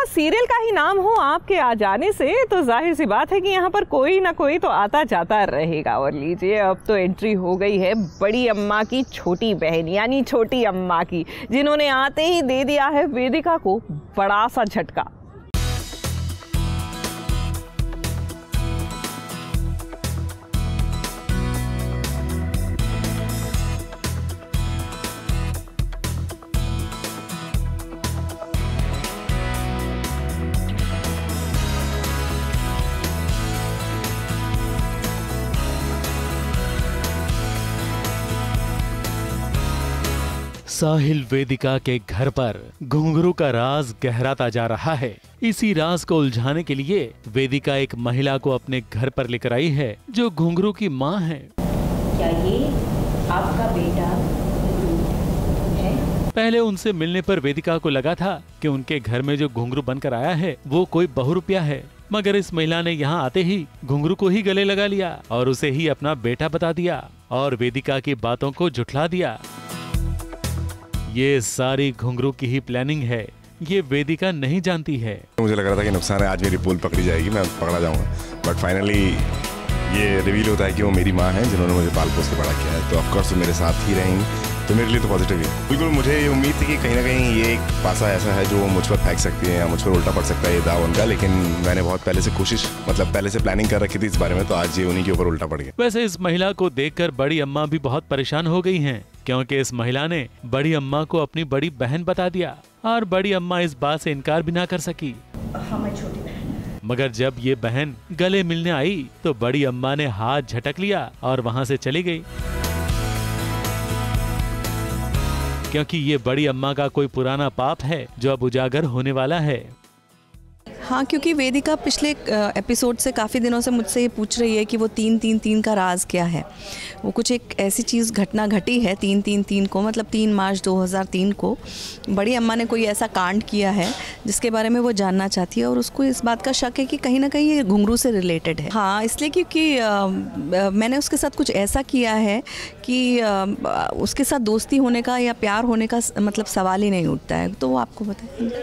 Serial का ही नाम हो आपके आ जाने से तो जाहिर सी बात है कि यहाँ पर कोई ना कोई तो आता जाता रहेगा। और लीजिए अब तो एंट्री हो गई है बड़ी अम्मा की छोटी बहन यानी छोटी अम्मा की, जिन्होंने आते ही दे दिया है वेदिका को बड़ा सा झटका। साहिल वेदिका के घर पर घुंघरू का राज गहराता जा रहा है। इसी राज को उलझाने के लिए वेदिका एक महिला को अपने घर पर लेकर आई है जो घुंघरू की मां है। क्या ये आपका बेटा है? पहले उनसे मिलने पर वेदिका को लगा था कि उनके घर में जो घुंघरू बनकर आया है वो कोई बहुरूपिया है, मगर इस महिला ने यहाँ आते ही घुंघरू को ही गले लगा लिया और उसे ही अपना बेटा बता दिया और वेदिका की बातों को झुठला दिया। ये सारी घुंघरू की ही प्लानिंग है, ये वेदिका नहीं जानती है। मुझे लग रहा था कि नुकसान है, आज मेरी पोल पकड़ी जाएगी, मैं पकड़ा जाऊंगा, बट फाइनली ये रिवील होता है कि वो मेरी माँ है जिन्होंने मुझे पाल पोस के बड़ा किया है। तो ऑफकोर्स वो मेरे साथ ही रहेंगी, तो मेरे लिए तो पॉजिटिव ही। बिल्कुल मुझे ये उम्मीद थी कि कहीं ना कहीं ये एक पासा ऐसा है जो मुझ पर फेंक सकती है या मुझ पर उल्टा पड़ सकता है ये दाव उनका, लेकिन मैंने बहुत पहले से पहले से प्लानिंग कर रखी थी इस बारे में, तो आज ये उन्हीं के ऊपर उल्टा पड़ गया। वैसे इस महिला को देखकर बड़ी अम्मा भी बहुत परेशान हो गई हैं, क्योंकि इस महिला ने बड़ी अम्मा को अपनी बड़ी बहन बता दिया और बड़ी अम्मा इस बात से इनकार भी ना कर सकी। हमारी छोटी बहन। मगर जब ये बहन गले मिलने आई तो बड़ी अम्मा ने हाथ झटक लिया और वहाँ से चली गई, क्योंकि ये बड़ी अम्मा का कोई पुराना पाप है जो अब उजागर होने वाला है। हाँ, क्योंकि वेदिका पिछले एपिसोड से काफ़ी दिनों से मुझसे ये पूछ रही है कि वो 3-3-3 का राज क्या है। वो कुछ एक ऐसी चीज़ घटना घटी है 3-3-3 को, मतलब 3 मार्च 2003 को बड़ी अम्मा ने कोई ऐसा कांड किया है जिसके बारे में वो जानना चाहती है और उसको इस बात का शक है कि कहीं ना कहीं ये घुंघरू से रिलेटेड है। हाँ, इसलिए क्योंकि मैंने उसके साथ कुछ ऐसा किया है कि उसके साथ दोस्ती होने का या प्यार होने का मतलब सवाल ही नहीं उठता है। तो वो आपको बताए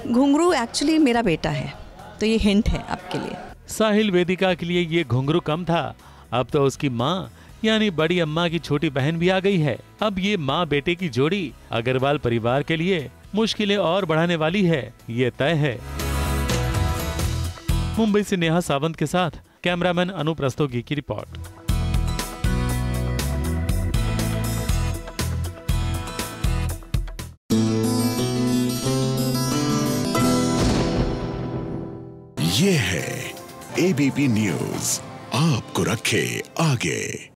घुंघरू एक्चुअली मेरा बेटा है, तो ये हिंट है आपके लिए। साहिल वेदिका के लिए ये घुंघरू कम था, अब तो उसकी माँ यानी बड़ी अम्मा की छोटी बहन भी आ गई है। अब ये माँ बेटे की जोड़ी अग्रवाल परिवार के लिए मुश्किलें और बढ़ाने वाली है, ये तय है। मुंबई से नेहा सावंत के साथ कैमरामैन अनूप रस्तोगी की रिपोर्ट। ये है एबीपी न्यूज़, आपको रखे आगे।